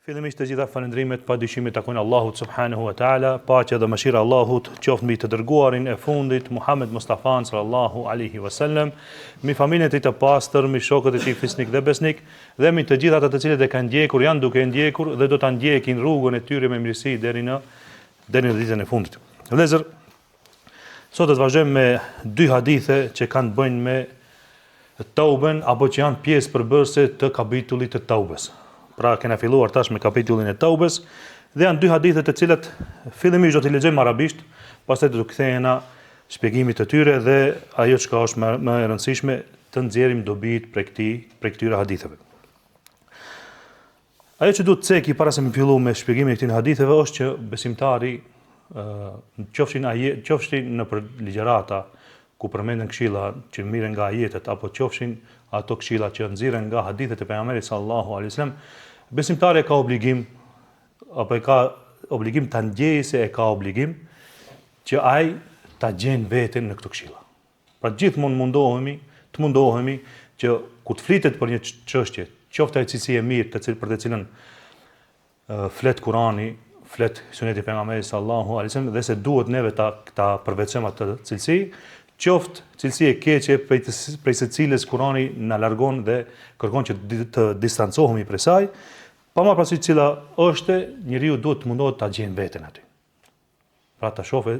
Fillimisht të gjitha falëndrimet pa dyshim takojnë Allahut subhanahu wa taala, paqja dhe mëshira e Allahut qoftë mbi të dërguarin e fundit Muhammed Mustafa sallallahu alaihi wasallam, mbi familjen e tij të pastër, mbi shokët e tij fisnik dhe besnik, dhe mbi të gjithë ata të cilët e kanë ndjekur, janë duke ndjekur dhe do ta ndjekin rrugën e tyre me mirësi deri në ditën e fundit. Vëllezër, sot do të vazhdojmë me dy hadithe që kanë të bëjnë me Tauben apo që janë pjesë përbërëse të kapitullit të Taubes. Pra kena filluar tash me kapitullin e Taubes dhe janë dy hadithe të cilat fillimisht do t'i lexojmë arabisht, pastaj do të kthehena shpjegimit të tyre dhe ajo çka është më e rëndësishme të nxjerrim dobit prej këtyre haditheve. Ajo që duhet të ceki para se të fillojmë me shpjegimin e këtyre haditheve është që besimtari qofshin në për ligjërata ku përmenden këshilla që mirën nga ajetet apo qofshin ato këshilla që nxirren nga hadithet e pejgamberit sallallahu alaihi wasallam, besimtari ka obligim apo ka obligim ta ndjejë se ka obligim që ai ta gjen veten në këto këshilla. Pra gjithmonë mundohemi që kur të flitet për një çështje, qoftë ajo cilësi e mirë për të cilën flet Kurani, flet Suneti i pejgamberit sallallahu alaihi wasallam dhe se duhet neve ta përveçojmë atë cilësi, qoftë cilësi e keqe prej së cilës Kurani na largon dhe kërkon që të distancohemi prej saj, pa marrë parasysh cila është, njeriu duhet të mundohet ta gjejë veten aty. Pra ta shohë,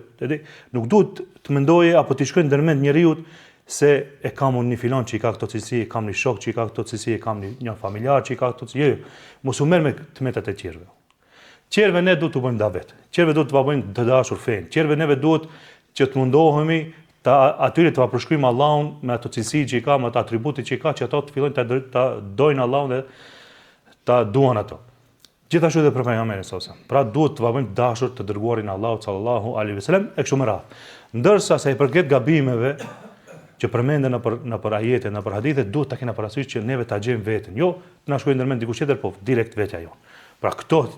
nuk duhet të mendojë apo të shkojë ndërmend njeriu se e kam unë një filon që i ka këto cilësi, e kam një shok që i ka këto cilësi, e kam një familjar që i ka këto cilësi. Jo, mos u merr me tmetat e qerve. Qerve ne duhet të bëjmë davet. Qerve duhet të bëjmë të dashur fen. Qerve neve duhet që të mundohemi atyre të përshkruajmë Allahun me ato cilësi që i ka, me ato atributi që i ka, që ato të fillojnë ta dojnë Allahun dhe ta duan ato. Gjithashtu edhe për pejgamberin sallallahu alajhi wasallam. Pra duhet të bëjmë të dashur të dërguarin Allahut sallallahu alajhi wasallam e kështu me radhë. Ndërsa sa i përket gabimeve që përmenden në ajete, në hadithe, duhet ta kena parasysh që neve ta gjejmë veten. Jo të na shkojë ndërmend dikush tjetër, po direkt vetja jon. Pra këto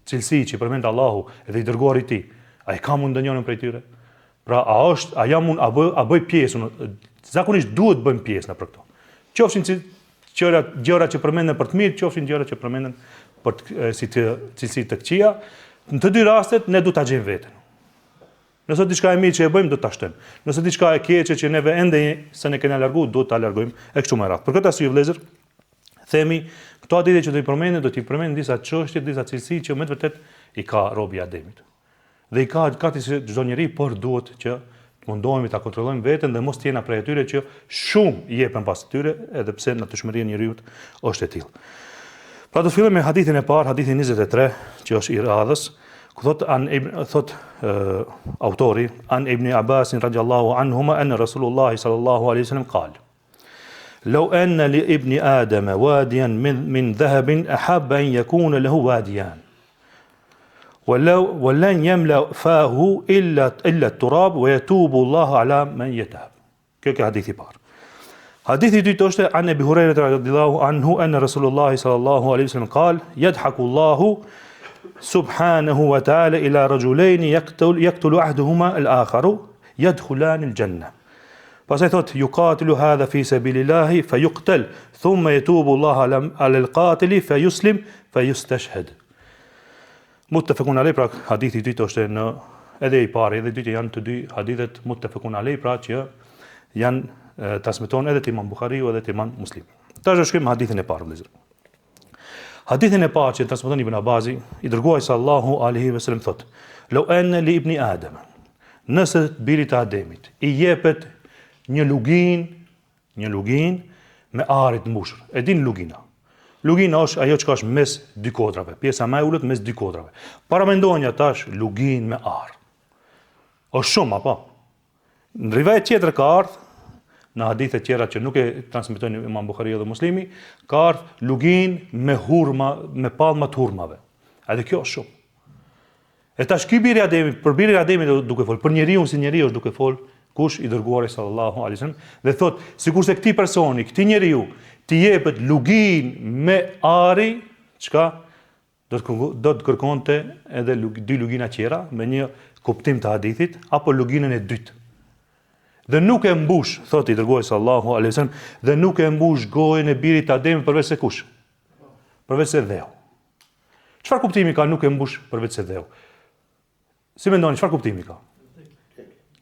cilësi që përmend Allahu dhe i dërguari i tij, ai ka mund ndonjërin prej tyre? Pra a jam unë a bëj pjesën, zakonisht duhet bëjmë pjesë në për këto. Qofshin gjëra që përmenden për të mirë, qofshin gjëra që përmenden për si cilësi të këqija, në të dy rastet ne duhet ta gjejmë veten. Nëse diçka e mirë që e bëjmë, do ta shtojmë. Nëse diçka e keqe që neve ende se ne kena larguar, duhet ta largojmë e kështu me radhë. Për këtë arsye vëllezër, themi këto hadithe që do i përmendin disa çështje, disa cilësi që me të vërtet i ka robi i Ademit. Dhe i ka çdo njeri, por duhet që të mundohemi ta kontrollojmë veten dhe mos të jena prej atyre që shumë i jepen pas tyre, edhe pse natyrshmëria e njeriu është e tillë. Pra do të fillojmë me hadithin e parë, hadithin 23, që është i radhës, ku thot autori an Ibn Abbas radhiyallahu anhuma anna Rasulullah sallallahu alaihi wasallam qala: "Law anna li ibn Adam wadiyan min dhahabin ahabba an yakuna lahu wadiyan." ولن يملأ فاه إلا التراب ويتوب الله على من يتاب. Kjo hadithi i parë. Hadithi i dytë është an Abi Huraira radhiyallahu anhu anna Rasulullah sallallahu alaihi wasallam قال: يضحك الله سبحانه وتعالى إلى رجلين يقتل أحدهما الآخر يدخلان الجنة. Pastaj thot يقاتل هذا في سبيل الله فيقتل ثم يتوب الله على القاتل فيسلم فيستشهد. Muttafaqun alayh, pra hadithi i dytë është edhe i parë, edhe i dytë janë të dy hadithet muttafaqun alayh, pra që janë transmeton edhe te Imam Buhariu edhe te Imam Muslimi. Tash do shkojmë hadithin e parë vëllezër. Hadithin e parë që transmeton Ibn Abbasi, i dërguari sallallahu alaihi wasallam thot: "Law anna li ibn Adam", nëse birit të Ademit i jepet një lugin me arit mbushur. E din lugina. Lugina është ajo që është mes dy kodrave, pjesa më e ulët mes dy kodrave. Para mendoni tash lugin me ar. Është shumë apo? Në rivajet tjetër ka ardhur, në hadithe tjera që nuk e transmetojnë Imam Buhariu dhe Muslimi, ka ardhur lugin me hurma, me pallma të hurmave. Edhe kjo është shumë. E tash ky biri i Ademit, për birin e Ademit duke fol, për njeriu si njeriu është duke fol, kush i dërguari sallallahu alaihi wasallam, dhe thot, sikurse këtij personi, këtij njeriu të jepet lugin me ari, çka do të kërkonte edhe dy lugina tjera me një kuptim të hadithit apo luginën e dytë. Dhe nuk e mbush, thot i dërguari sallallahu alaihi wasallam, dhe nuk e mbush gojën e birit të Ademit përveç se kush? Përveç se dheu. Çfarë kuptimi ka nuk e mbush përveç se dheu? Si mendoni, çfarë kuptimi ka?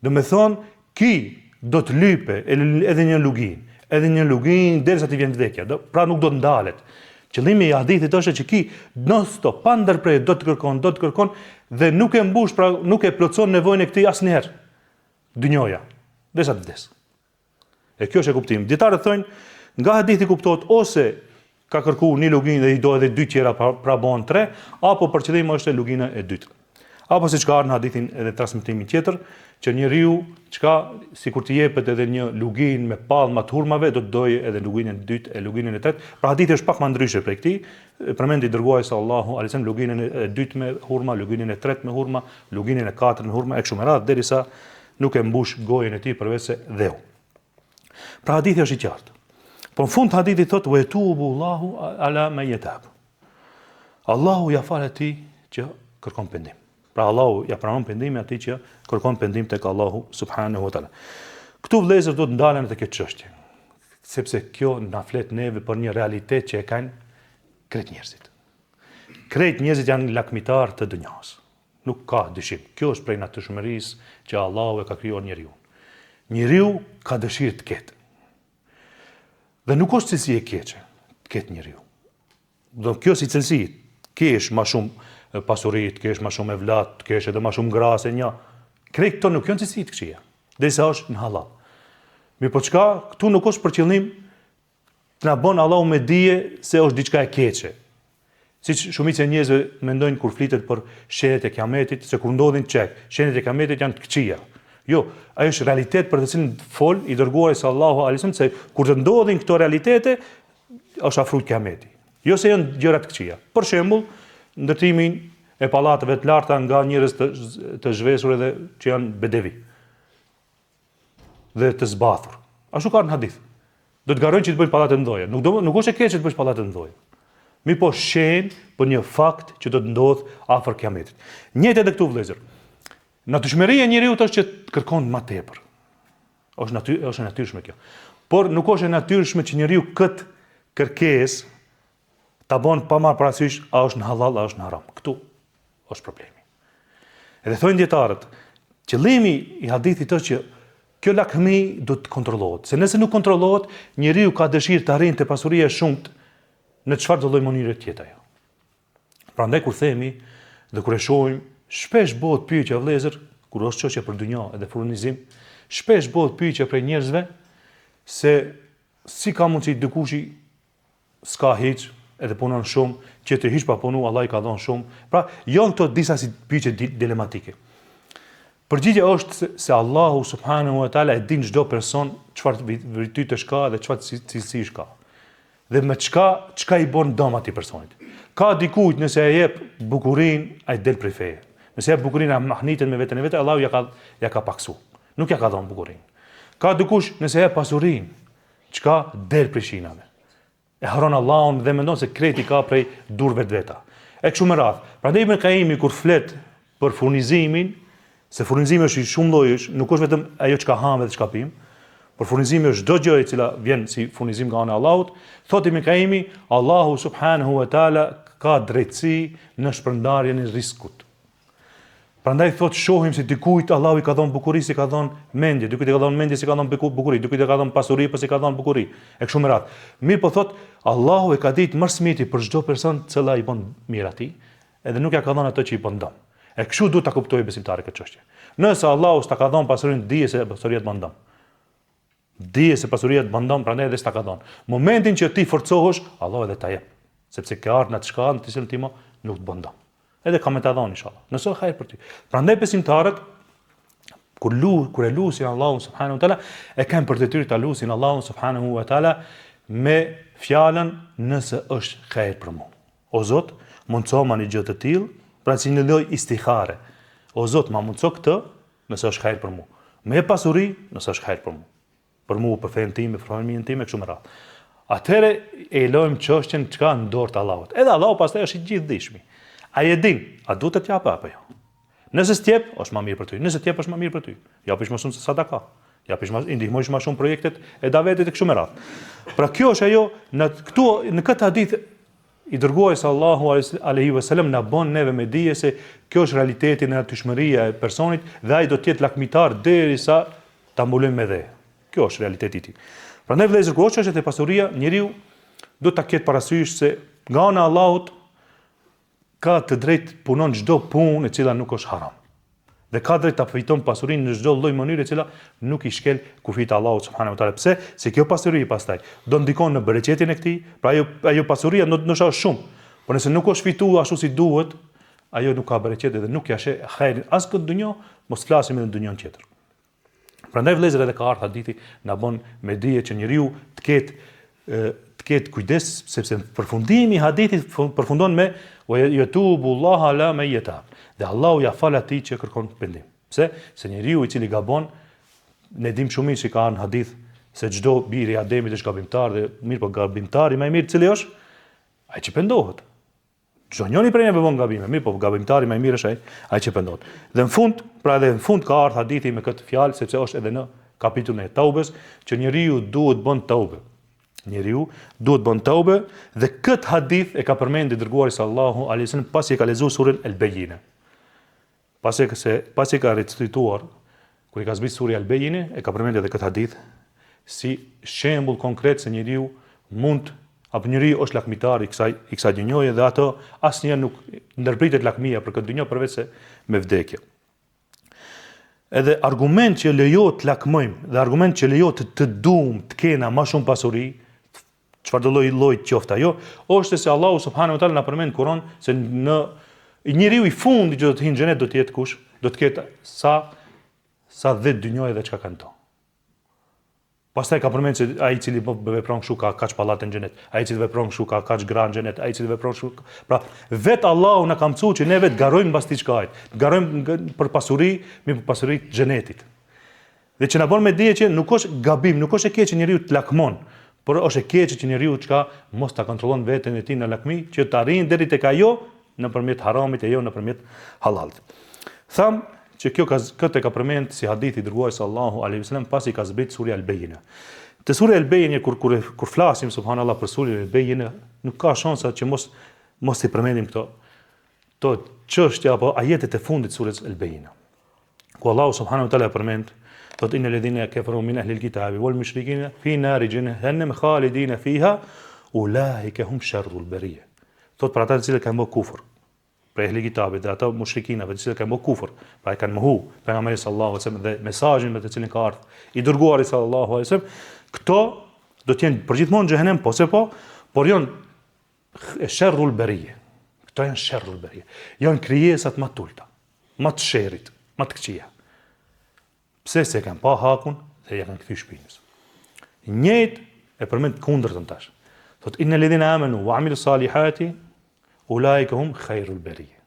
Do me thonë, ki do të lype edhe një lugin, derisa t'i vjen vdekja. Pra nuk do të ndalet. Qëllimi i hadithit është që ki non-stop, pa ndërprer, do të kërkon dhe nuk e mbush, pra nuk e plotson nevojën e këtij asnjëherë. Dynjoja, derisa të vdes. E kjo është e kuptimi. Dietarët thonë, nga hadithi kuptohet ose ka kërku një lugin dhe i do edhe 2 tjera pra bon 3, apo për qëllim është e lugina e dytë. Apo siç ka ardhur në hadithin edhe transmetimin tjetër, që njeriu sikur të jepet edhe një lugin me pallma të hurmave, do të dojë edhe luginën e dytë, e luginën e tretë. Pra hadithi është pak më ndryshe prej këtij. Përmendi dërguari sallallahu alaihi wasallam luginën e dytë me hurma, luginën e tretë me hurma, luginën e katërt me hurma, e kështu me radhë derisa nuk e mbush gojën e tij përveç se dheu. Pra hadithi është i qartë. Po në fund të hadithit thotë wa yatubu Allahu ala man yatab. Allahu ja fal atij që kërkon pendim. Pra Allahu ja pranon pendimin atij që kërkon pendim tek Allahu subhanahu wa taala. Këtu vëllezër do të ndalen te këtë çështje. Sepse kjo na flet neve për një realitet që e kanë krejt njerëzit. Krejt njerëzit janë lakmitar të dunjas. Nuk ka dyshim. Kjo është prej natyrshmërisë që Allahu e ka krijuar njeriu. Njeriu ka dëshirë të ketë. Dhe nuk është cilësi e keqe, të ketë njeriu. Do kjo si cilësi, kesh më shumë pasurit, kesh më shumë evlat, kesh edhe më shumë ngrase, krejt këto nuk janë cilësi të këqija, derisa është në halal. Mirë po çka, këtu nuk është për qëllim të na bën Allahu me dije se është diçka e keqe. Siç shumica e njerëzve mendojnë kur flitet për shenjat e kiametit, se kur ndodhin shenjat e kiametit janë të këqija. Jo, ajo është realitet për të cilin fol i dërguari sallallahu alaihi wasallam se kur të ndodhin këto realitete është afruar kiameti. Jo se janë gjëra të këqija. Për shembull, ndërtimin e pallateve të larta nga njerëz të zhveshur edhe që janë bedevi dhe të zbathur. Ashtu ka në hadith. Do të garojnë që të bëjnë pallate të mëdha. Nuk është e keq që të bësh pallate të mëdha. Mi po shen për një fakt që do të ndodh afër kiametit. Njëjtë edhe këtu vëllezër. Natyrshmëria e njeriu është që të kërkon më tepër. Është e natyrshme kjo. Por nuk është e natyrshme që njeriu këtë kërkesë ta bën pa marrë parasysh a është në halal a është në haram. Këtu është problemi. Edhe thonë dietarët, qëllimi i hadithit është që kjo lakmi do të kontrollohet. Se nëse nuk kontrollohet, njeriu ka dëshirë të arrijë të pasuria e shumt në çfarë do lloj mënyre tjetër ajo. Prandaj kur themi dhe kur e shohim shpesh bëhet pyetje vëllezër, kur është çështje për dynjë edhe furnizim, shpesh bëhet pyetje për njerëzve se si ka mundësi dikush s'ka hiç edhe punon shumë, që të hiç pa punu, Allah i ka dhënë shumë. Pra, janë këto disa si pyetje dilematike. Përgjigjja është se Allahu subhanahu wa taala e din çdo person çfarë virtytesh ka dhe çfarë cilësish ka. Dhe me çka i bën dëm atij personit. Ka dikujt nëse e jep bukurinë, ai del prej feje. Nëse jep bukurinë mahnitet me veten e vet, Allahu ja ka paksu. Nuk ja ka dhënë bukurinë. Ka dikush nëse jep pasurinë, çka del prej shinave. E haron Allahun dhe mendon se kreti ka prej durve të veta. E kështu me radhë. Prandaj Ibn Qayyim kur flet për furnizimin, se furnizimi është i shumë llojesh, nuk është vetëm ajo çka ham dhe çka pim, por furnizimi është çdo gjë e cila vjen si furnizim nga ana e Allahut. Thotë Ibn Qayyim, Allahu subhanahu wa taala ka drejtësi në shpërndarjen e rrezikut. Prandaj thotë shohim se dikujt Allahu i ka dhënë bukuri, si ka dhënë mendje, dikujt i ka dhënë mendje, si ka dhënë bukuri, dikujt i ka dhënë pasuri, pasi ka dhënë bukuri. E kështu me radhë. Mirë po thotë Allahu e ka ditë më smeti për çdo person cila i bën mirë atij, edhe nuk ja ka dhënë ato që i bën dëm. E kështu duhet ta kuptojë besimtari këtë çështje. Nëse Allahu s'ta ka dhënë pasurinë, dije se pasuria të bën dëm. Dije se pasuria të bën dëm, prandaj edhe s'ta ka dhënë. Momentin që ti forcohesh, Allahu edhe ta jep, sepse ke ardhur në atë shkallë të cilën ti nuk të bën dëm. Edhe ka me ta dhënë inshallah. Nëse ka hajër për ty. Prandaj besimtarët kur e lusin Allahun subhanahu wa taala, e kanë për detyrë ta lusin Allahun subhanahu wa taala me fjalën nëse është hajër për mua. O Zot, mundso ma një gjë të tillë, pra si një lloj istihare. O Zot, ma mundso këtë nëse është hajër për mua. Me pasuri nëse është hajër për mua. Për mua, për fen tim, për familjen time, kështu me radhë. Atëherë e lojmë çështjen çka në dorë të Allahut. Edhe Allahu pastaj është i gjithdijshëm. Ai e din, a duhet të t'jap apo jo? Nëse s'tjep, është më mirë për ty. Nëse t'jep, është më mirë për ty. Japish më shumë se sadaka. I ndihmojsh më shumë projektet e davetit e kështu me radhë. Pra kjo është ajo në këtë hadith I dërguari sallallahu alaihi wasallam na bën neve me dije se kjo është realiteti në natyrshmëria e personit dhe ai do të jetë lakmitar derisa ta mbulojmë me dhe. Kjo është realiteti i tij. Prandaj vëllezër, kur është e pasuria, njeriu do ta ketë parasysh se nga ana e Allahut ka të drejtë punon çdo punë e cila nuk është haram. Dhe ka drejt ta fiton pasurinë në çdo lloj mënyre e cila nuk i shkel kufit të Allahut subhanahu wa taala. Pse? Se kjo pasuri pastaj do ndikon në bereqetin e këtij, pra ajo pasuria ndoshta është shumë, por nëse nuk është fituar ashtu si duhet, ajo nuk ka bereqet dhe nuk ja sheh hajrin as këtë dunjë, mos flasim edhe në dunjën tjetër. Prandaj vëllezër, edhe ka ardhur hadithi na bën me dije që njeriu të ketë kujdes, sepse përfundimi i hadithit përfundon me wa yatubu Allahu ala man yatab. Dhe Allahu ja fal atij që kërkon pendim. Pse? Se njeriu i cili gabon, ne dim shumë që ka në hadith se çdo biri i Ademit është gabimtar dhe mirë po gabimtari më i mirë cili është ai që pendohet. Çdo njeri prej neve bën gabime, mirë po gabimtari më i mirë është ai që pendohet. Dhe në fund, pra edhe në fund ka ardhur hadithi me këtë fjalë sepse është edhe në kapitullin e Taubes që njeriu duhet bën taube. Njeriu duhet bën taube dhe këtë hadith e ka përmendur dërguari sallallahu alaihi wasallam pasi e ka lexuar surën El-Bayyina. Pasi ka recituar, kur i ka zbrit surja Al-Bayyina, e ka përmendur edhe këtë hadith si shembull konkret se njeriu njeriu është lakmitar i kësaj dynjoje dhe ato asnjëherë nuk ndërpritet lakmia për këtë dynjë përveç se me vdekje. Edhe argument që lejohet të lakmojmë dhe argument që lejohet të duam të kena më shumë pasuri, çfarë do lloj qoftë ajo, është se Allahu subhanahu wa taala na përmend në Kur'an se në njeriu i fundit që do të hyjë në xhenet do të jetë kush? Do të ketë sa 10 dynjoje dhe çka kanë to. Pastaj ka përmend se ai i cili vepron kështu ka kaç pallate në xhenet, ai i cili vepron kështu ka kaç gra në xhenet, ai i cili vepron kështu. Pra, vet Allahu na ka mësuar që ne vet garojmë mbas diçka, garojmë për pasuri, me pasuri të xhenetit. Dhe që na bën me dije që nuk është gabim, nuk është e keq që njeriu të lakmon, por është e keq që njeriu çka mos ta kontrollon veten e tij në lakmi, që të arrijë deri tek ajo nëpërmjet haramit e jo nëpërmjet halalit. Tham që këtë ka përmend si hadithi i dërguarit sallallahu alaihi wasallam pasi ka zbrit surja Al-Bayyina. Te surja Al-Bayyina kur flasim subhanallahu për surjen Al-Bayyina, nuk ka shansa që mos i përmendim këto çështje apo ajetet e fundit të surës Al-Bayyina. Ku Allahu subhanahu wa taala përmend thot innal ladhina kafaru min ahli al-kitabi wal mushrikina fi nari jahannam khalidina fiha ulaika hum sharrul bariyah. Thot për ata të cilët kanë bërë kufër, për ehli kitabit dhe ata mushrikinave të cilët kanë bërë kufër, pra e kanë mohu pejgamberin sallallahu alaihi wasallam dhe mesazhin me të cilin ka ardhur i dërguari sallallahu alaihi wasallam, këto do të jenë përgjithmonë në xhenem, por janë sharrul bariyah. Këto janë sharrul bariyah. Janë krijesat më të ulta, më të sherrit, më të këqija. Pse se kanë pa hakun dhe ja kanë kthy shpinës. Njëjtë e përmend kundërtën tash. Thot innal ladhina amanu wa amilu salihati ulaika hum khairul bariyah.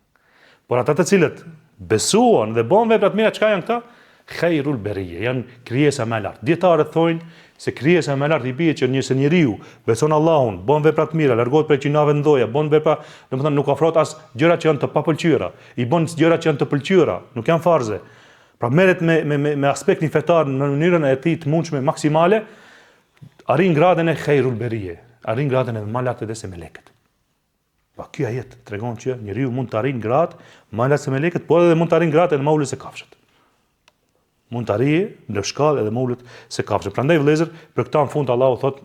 Por ata të cilët besuan dhe bën vepra të mira, çka janë këta? Khairul bariyah, janë krijesa më e lartë. Dietarët thonë se krijesa më e lartë i bie që nëse njeriu beson Allahun, bën vepra të mira, largohet prej gjinave të ndoja, bën vepra, domethënë nuk afrohet as gjëra që janë të papëlqyera, i bën gjëra që janë të pëlqyera, nuk janë farze. Pra merret me aspektin fetar në mënyrën e tij të mundshme maksimale, arrin gradën e khairul bariyah. Arrin gradën e më lartë se melekët. Pa ky ajet tregon që njeriu mund të arrijë gradë më lartë se melekët, por edhe mund të arrijë gradën e më ulët se kafshët. Mund të arrijë në shkallë edhe më ulët se kafshët. Prandaj vëllezër, për këtë në fund Allahu thotë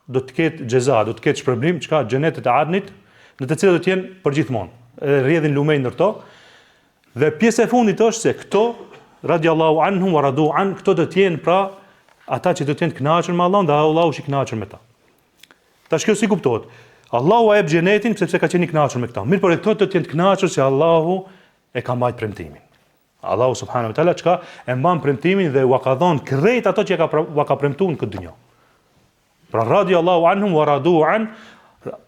do të ketë xheza, do të ketë shpërblim, çka xhenetet e Adnit, në të cilat do të jenë përgjithmonë. Rrjedhin lumej ndër to. Dhe pjesa e fundit është se këto radiallahu anhum wa radu an, këto do të jenë pra ata që do të jenë të kënaqur me Allahun dhe Allahu është i kënaqur me ta. Tash kjo si kuptohet? Allahu e jep xhenetin sepse ka qenë i kënaqur me këta. Mirë, por këto do të jenë të kënaqur se Allahu e ka mbajtur premtimin. Allahu subhanahu wa taala çka e mban premtimin dhe u ka dhënë krejt ato që ka premtuar në këtë dynjë. Pra radiallahu anhum wa radu an,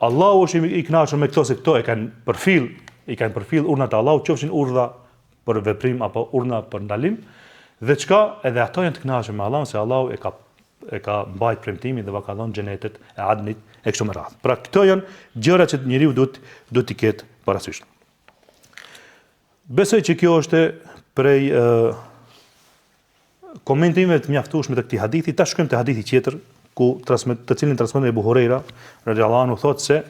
Allahu është i kënaqur me këto se këto i kanë përfill urnat e Allahut, qofshin urdha për veprim apo urna për ndalim, dhe çka edhe ato janë të kënaqur me Allahun se Allahu e ka mbajtur premtimin dhe ka dhënë xhenetet e Adnit e kështu me radhë. Pra këto janë gjëra që njeriu duhet t'i ketë parasysh. Besoj që kjo është prej komentimeve të mjaftueshme të këtij hadithi. Tash shkojmë te hadithi tjetër të cilin transmeton Abu Huraira radhiyallahu anhu, thotë se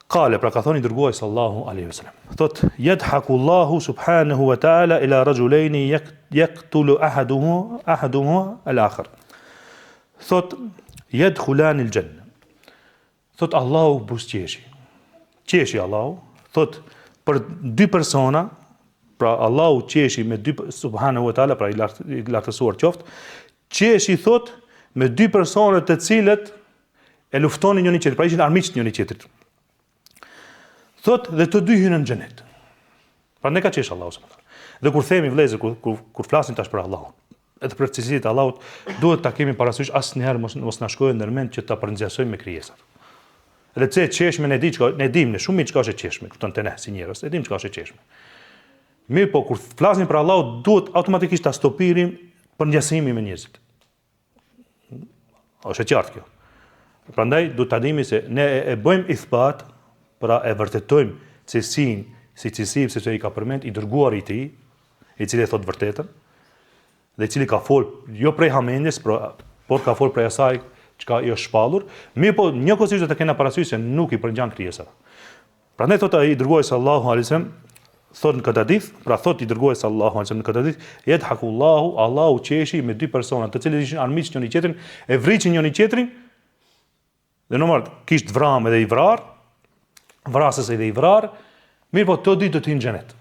Kale, pra ka thoni dërguari sallallahu alaihi wasallam. Thot, yadhaku Allahu subhanahu wa ta'ala ila rajulaini yaqtulu ahaduhuma al-akhar. Thot, yadkhulan al-janna. Thot Allahu buzëqeshi. Qeshi Allahu, thot për dy persona, pra Allahu qeshi me dy subhanahu wa ta'ala, pra i lartësuar qoftë, qeshi thot me dy persona të cilët e luftonin njëri tjetrin, pra ishin armiq njëri tjetrit. Thot dhe të dy hynën në xhenet. Pra ne ka qesh Allahu subhanahu. Dhe kur themi vëllezër, kur flasim tash për Allahun, edhe për cilësitë e Allahut, duhet ta kemi parasysh asnjëherë mos na shkojë ndërmend që ta përngjasojmë me krijesat. Edhe pse qeshme ne dim ne shumë çka është qeshme, kupton te ne si njerëz, e dim çka është qeshme. Mirë, po kur flasim për Allahun, duhet automatikisht ta stopirim përngjasimin me njerëzit. Është e qartë kjo. Prandaj duhet ta dimi se ne e bëjmë ithbat, pra e vërtetojmë cilësinë, si cilësi sepse i ka përmend i dërguari i tij, i cili e thot vërtetën, dhe i cili ka fol jo prej hamendjes, por ka fol prej asaj çka i është shpallur, mirë po njëkohësisht do të kena parasysh se nuk i përngjan krijesave. Prandaj thot ai dërguari sallallahu alaihi wasallam, thot në këtë hadith, pra thot i dërguari sallallahu alaihi wasallam në këtë hadith, yadhakullahu, Allahu qeshi me dy persona, të cilët ishin armiq njëri tjetrin, e vriqin njëri tjetrin, dhe normal kisht vram edhe i vrar, vrasës edhe i vrar, mirë po të dy do të hyjnë në xhenet.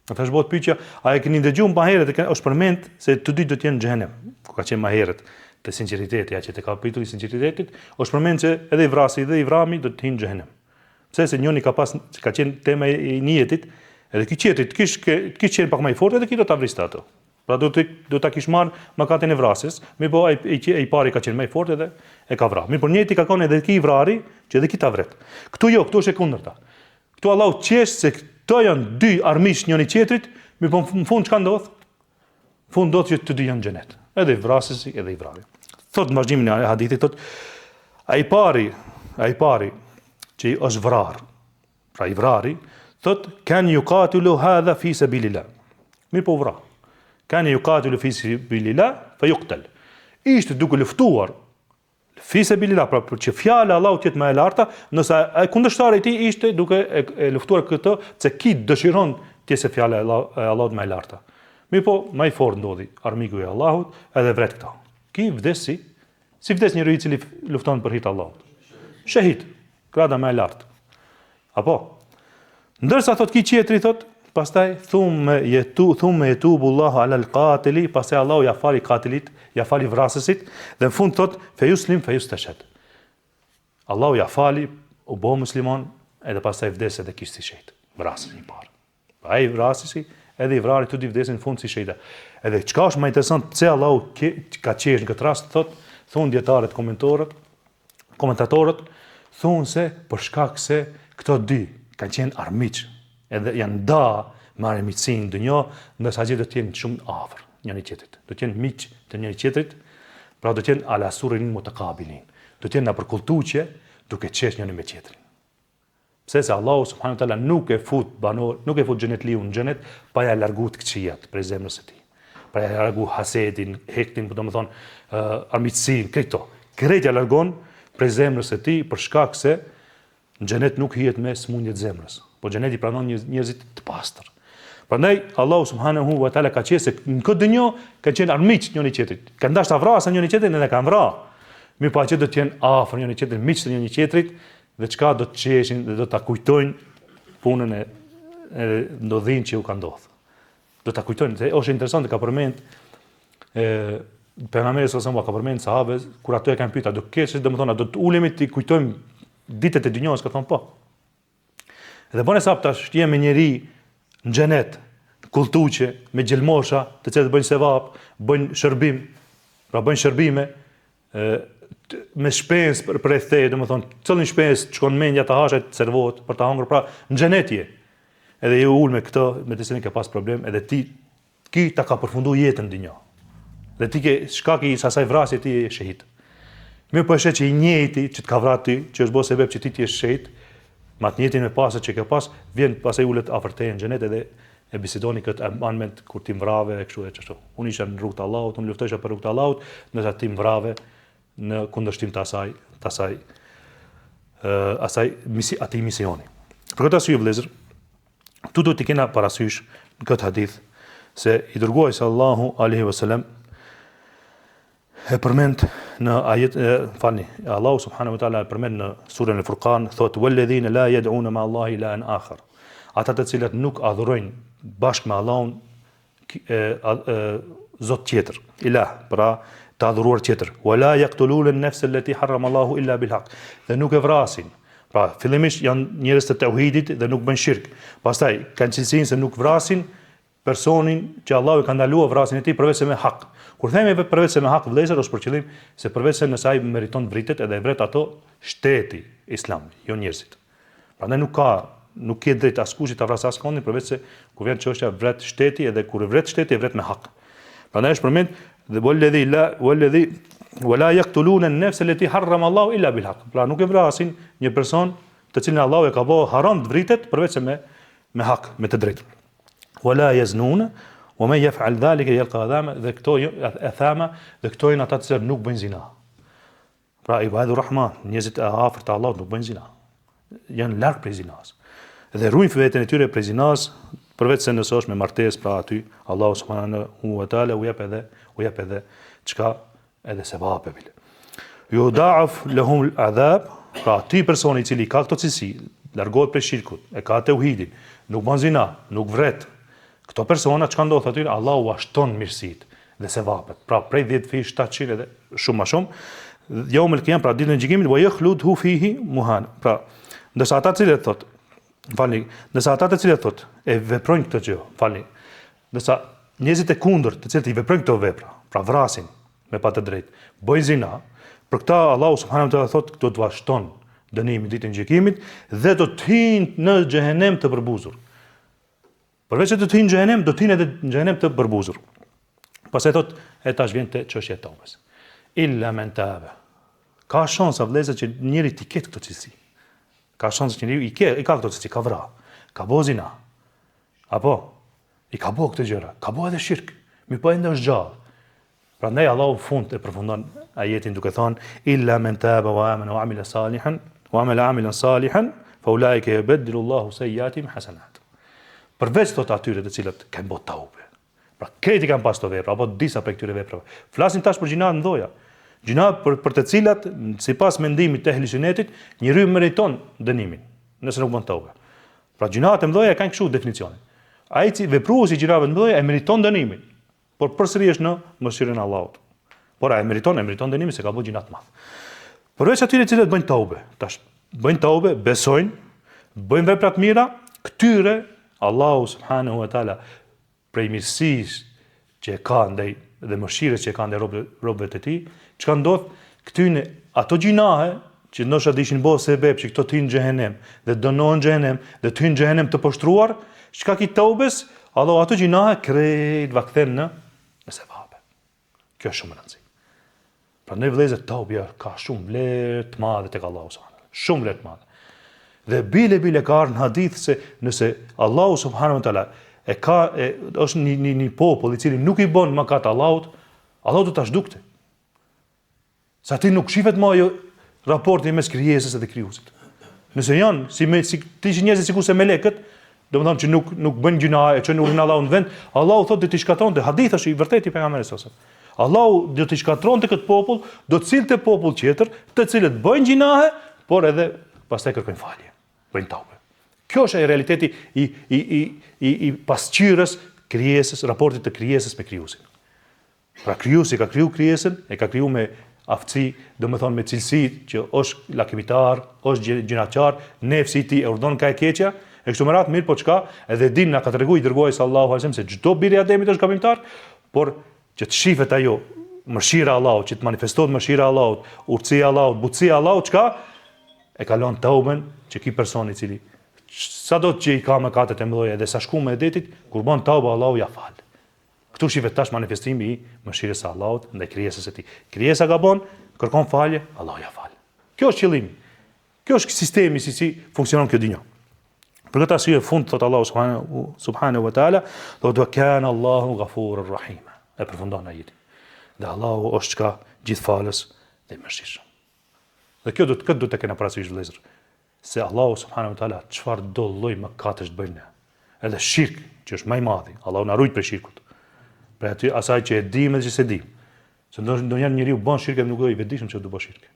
Atëherë bëhet pyetja, a e keni dëgjuar më herët është përmend se të dy do të jenë në xhenem, ku ka qenë më herët te sinqeriteti, ja që te kapitulli i sinqeritetit, është përmend se edhe i vrasi dhe i vrami do të hyjnë në xhenem. Pse se njëri ka qenë tema e niyetit, edhe ky tjetri kish qenë pak më i fortë edhe ky do ta vriste ato. Pra do ta kish marr mëkatin e vrasjes, mirë po ai pari ka qenë më i fortë edhe e ka vrarë. Mirë po njëti ka qenë edhe ky i vrari, që edhe ky ta vret. Ktu jo, këtu është e kundërta. Ktu Allahu qesh se këto janë dy armiq njëri tjetrit, mirë po në fund çka ndodh? Në fund ndodh që të dy janë në xhenet. Edhe i vrasësi edhe i vrari. Thot në vazhdimin e hadithit thot ai pari që është vrar, pra i vrari, thot kan yuqatilu hadha fi sabilillah. Mirë po vrar. Kan yuqatilu fi sabilillah fa yuqtal. Ishte duke luftuar fi sabilillah, pra për që fjala e Allahut jetë më e larta, nëse ai kundërshtari i tij ishte duke e luftuar këtë se ki dëshiron të jetë fjala e Allahut më e larta. Mirë po, më i fortë ndodhi armiku i Allahut edhe vret këta. Ki vdes si vdes njeriu i cili lufton për hir të Allahut. Shahid, grada më e lartë. Apo ndërsa thot ki qetri thot, pastaj thumma yatubu Allahu ala al-qatili, pastaj Allahu ja fali katilit, ja fali vrasësit, dhe në fund thot fe yuslim fe yustashhad. Allahu ja fali, u bë musliman, edhe pastaj vdes edhe kishte shehid. Vrasësi i parë. Ai vrasësi edhe i vrari të dy vdesin në fund si shehida. Edhe çka është më interesant, pse Allahu ka qesh në këtë rast, thon dietarët, komentatorët, thon se për shkak se këto dy kanë qenë armiq, edhe janë nda me armiqsinë në dunjë, ndërsa gjithë do të jenë shumë afër njëri tjetrit. Do të jenë miq të njëri tjetrit, pra do të jenë ala surin mutakabilin. Do të jenë nëpër kultuçe duke qesh njëri me tjetrin. Pse se Allahu subhanahu wa taala nuk e fut xhenetliu në xhenet pa ja larguar këqijat prej zemrës së tij. Pa ja larguar hasedin, hektin, domethënë armiqsinë, këto. Krejt ja largon prej zemrës së tij për shkak se në xhenet nuk hihet me smundje të zemrës, po xheneti pranon njerëzit të pastër. Prandaj Allahu subhanahu wa taala ka thënë se në këtë dunjë kanë qenë armiq njëri tjetrit. Kanë dashur ta vrasin njëri tjetrin edhe kanë vrarë. Mirë po që do të jenë afër njëri tjetrit, miq të njëri tjetrit, dhe çka do të qeshin dhe do ta kujtojnë punën e ndodhin që u ka ndodhur. Do ta kujtojnë, se është interesante, ka përmend pejgamberi sallallahu ka përmend sahabes kur ato e kanë pyetur, do kesh, domethënë do të ulemi ti kujtojmë ditët e dunjos, ka thonë po. Dhe bënë sa tash jemi njëri në xhenet, kultuçe, me gjelmosha, të cilët bëjnë sevap, bëjnë shërbim, pra bëjnë shërbime, me shpensë për rreth teje, domethënë, cëllin shpensë shkon mendja të hashet, servohet për ta hëngur, pra në xhenet je. Edhe je ul me këtë, me të cilin ke pas problem, edhe ti ta ka përfunduar jetën në dunjë. Dhe ti ke shkak i asaj vrasje ti je shahid. Mirë po është që i njëjti që të ka vrarë ti, që është bërë sebeb që ti je shahid, me atë njëjtin me pasat që ke pas, vjen pastaj ulet afër teje në xhenet edhe e bisedoni këtë moment kur ti mvrave e kështu e çashtu. Unë isha në rrugt të Allahut, unë luftoj për rrugt të Allahut, ndërsa ti mvrave në kundërshtim të asaj atij misioni. Për këtë arsye vëllezër, tu do të kena parasysh në këtë hadith se i dërguari sallallahu alaihi wasallam e përmend në ajet Allahu subhanahu wa taala e përmend në surën Al-Furqan, thotë walladhina la yad'una ma Allahi ilahan akhar. Ata të cilët nuk adhurojnë bashkë me Allahun zot tjetër, ilah, pra të adhuruar tjetër. Wala yaqtuluna an-nafsa allati harrama Allahu illa bil haqq. Dhe nuk e vrasin. Pra, fillimisht janë njerëz të tauhidit dhe nuk bën shirk. Pastaj kanë cilësinë se nuk vrasin personin që Allahu ka ndaluar vrasin e tij përveç se me hak. Kur themi përveç se me hak vëllezër, është për qëllim se përveç se nëse ai meriton vritet edhe e vret ato shteti islam, jo njerëzit. Prandaj nuk ke drejt askush ta vrasë askondin përveç se kur vjen çështja vret shteti edhe kur vret shteti e vret me hak. Prandaj është përmend dhe walladhi wala yaqtuluna an-nafsa allati harrama Allahu illa bil haqq. Pra nuk e vrasin një person të cilin Allahu e ka bërë haram të vritet përveç se me hak, me të drejtë. Wala yaznuna wa man yaf'al dhalika yalqa adhama, dhe këto janë ata që nuk bëjnë zina. Pra ibadur rahman, njerëzit e afërt të Allahut nuk bëjnë zina. Janë larg prej zinas. Dhe ruajnë veten e tyre prej zinas, përveç se nëse është me martesë, pra aty Allahu subhanahu wa taala u jep edhe çka edhe sevape bile. Yuda'af lahum al-'adhab, pra ti personi i cili ka këto cilësi, largohet prej shirkut, e ka tauhidin, nuk bën zina, nuk vret. Këto persona çka ndodh aty, Allahu u shton mirësitë dhe sevapet. Pra prej 10 fish 700 edhe shumë më shumë. Yaumul qiyam, pra ditën e gjykimit, wa yakhludhu fihi muhan. Pra, ndërsa ata të cilët thotë e veprojnë këtë gjë, ndërsa njerëzit e kundërt, të cilët i veprojnë këto vepra, pra vrasin me pa të drejtë, bëjnë zina, për këtë Allahu subhanahu wa taala thotë do t'u shton dënimin ditën e gjykimit dhe do të hyjnë në xhehenem të përbuzur. Përveç se do të hyjnë në xhehenem, do të hyjnë edhe në xhehenem të përbuzur. Pastaj thotë e tash vjen te çështja e tobës. Illa man taba. Ka shansa vëllezër që njëri të ketë këtë cilësi. Ka shansa që njëri i ka këtë cilësi, ka vra, ka bëu zina. Apo i ka bëu këtë gjëra, ka bëu edhe shirk, mi po ende është gjallë. Prandaj Allahu fund e përfundon ajetin duke thënë illa man taba wa amana wa amila amilan salihan fa ulaika yubaddilu Allahu sayyiatihim hasanat. Përveç tot atyre të cilët kanë bërë taupe. Pra këti kanë pas të vepra apo disa prej këtyre veprave. Flasin tash për gjinat ndoja. Gjinat për të cilat sipas mendimit të ehli sunetit njeriu meriton dënimin nëse nuk bën taupe. Pra gjinat e mëdha kanë kështu definicionin. Ai që vepruesi gjinave të mëdha e meriton dënimin. Por përsëri është në mëshirën e Allahut. Por ai meriton dënimin se ka bërë gjina të madh. Përveç atyre të cilët bëjnë taupe, tash bëjnë taupe, besojnë, bëjnë vepra të mira, këtyre Allahu subhanahu wa taala prej mirësisë që ka ndaj dhe mëshirës që ka ndaj robëve të tij, çka ndodh këtyne ato gjinahe që ndoshta dishin bërë sebeb që këto të hyjnë në xhehenem dhe dënohen në xhehenem dhe të hyjnë në xhehenem të poshtruar, çka ki taubes, Allahu ato gjinahe krejt va kthen në sevape. Kjo është shumë e rëndësishme. Prandaj vëllezër, taubja ka shumë vlerë të madhe tek Allahu subhanahu. Shumë vlerë të madhe. Dhe bile ka ardhur në hadith se nëse Allahu subhanahu wa taala është një popull i cili nuk i bën mëkat Allahut, Allahu do ta zhdukte. Sa ti nuk shifet më ajo raporti mes krijesës dhe krijuesit. Nëse janë si ti njerëz sikurse melekët, domethënë që nuk bën gjuna e çon urin Allahun në vend, Allahu thotë do t'i shkatronte, hadith është i vërtetë i pejgamberit sallallahu alajhi wasallam. Allahu do t'i shkatronte këtë popull, do të cilte popull tjetër, të cilët bëjnë gjinahe, por edhe pastaj kërkojnë falje, bëjnë taupe. Kjo është realiteti i pasqyrës krijesës, raportit të krijesës me krijuesin. Pra krijuesi ka kriju krijesën, e ka kriju me aftësi, domethënë me cilësi që është lakmitar, është gjinaqar, nefsi i tij e urdhon ka e keqja. E kështu me radhë mirë, po çka, edhe din na ka treguar i dërguari sallallahu alajhi wasallam se çdo biri i Ademit është gabimtar, por që të shifet ajo mëshira e Allahut, që të manifestohet mëshira e Allahut, urtësia e Allahut, butësia e Allahut, çka e kalon tauben që ky person i cili sado që i ka mëkatet e mëdha dhe sa shkumë e detit, kur bën tauba Allahu ja fal. Këtu shifet tash manifestimi i mëshirës së Allahut ndaj krijesës së tij. Krijesa gabon, kërkon falje, Allahu ja fal. Kjo është qëllimi. Kjo është sistemi si funksionon kjo dinjë. Për këtë arsye fund thot Allahu subhanahu wa taala, do kana Allahu ghafurur rahim. E përfundon ajetin. Dhe Allahu është çka gjithfalës dhe mëshirshëm. Dhe këtë do të kena parasysh vëllezër, se Allahu subhanahu wa taala çfarë do lloj mëkatesh të bëjmë ne. Edhe shirk, që është më i madhi, Allahu na ruaj prej shirkut. Për aty asaj që e dim edhe që s'e dim. Se ndonjëherë njeriu bën shirk dhe nuk do i vetëdijshëm që do bë shirk.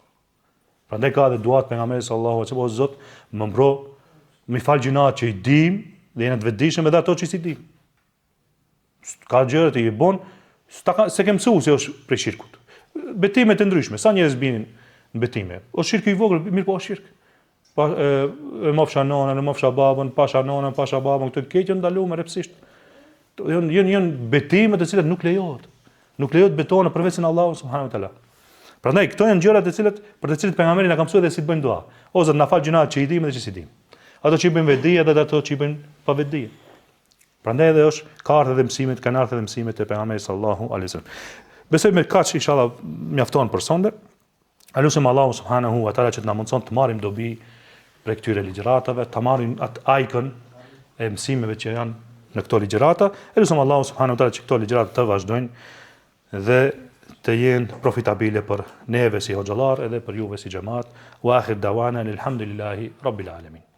Prandaj ka edhe duat pejgamberit sallallahu alaihi wasallam, o Zot, më mbro, më fal gjinat që i dim dhe jena të vetëdijshëm edhe ato që si dim. Ka gjëra që i bën, se ke mësuar se është prej shirkut. Betime të ndryshme, sa njerëz binin në betime. O shirku i vogël, mirë po është shirk. Pa e mofsha nonën, e mofsha babën, pasha nonën, pasha babën, këto keq ndaluar repsisht. Janë betime të cilat nuk lejohet. Nuk lejohet betohen përveç në Allahu subhanahu wa taala. Prandaj këto janë gjëra për të cilat pejgamberi na ka mësuar dhe si të bëjmë dua. O Zot, na fal gjunat që i dim dhe që si dim. Ato që i bëjmë vetdi edhe ato që i bëjmë pa vetdi. Prandaj edhe ka ardhur edhe mësimet, kanë ardhur edhe mësimet e pejgamberit sallallahu alaihi wasallam. Besoj me kaq inshallah mjafton për sonde. Alusim Allahu subhanahu wa taala që të na mundson të marrim dobi prej këtyre ligjëratave, të marrim atë ajkën e mësimeve që janë në këto ligjërata. Elusim Allahu subhanahu wa taala që këto ligjërata të vazhdojnë dhe të jenë profitabile për neve si hoxhallar edhe për juve si xhamat. Wa akhir dawana alhamdulillahi rabbil alamin.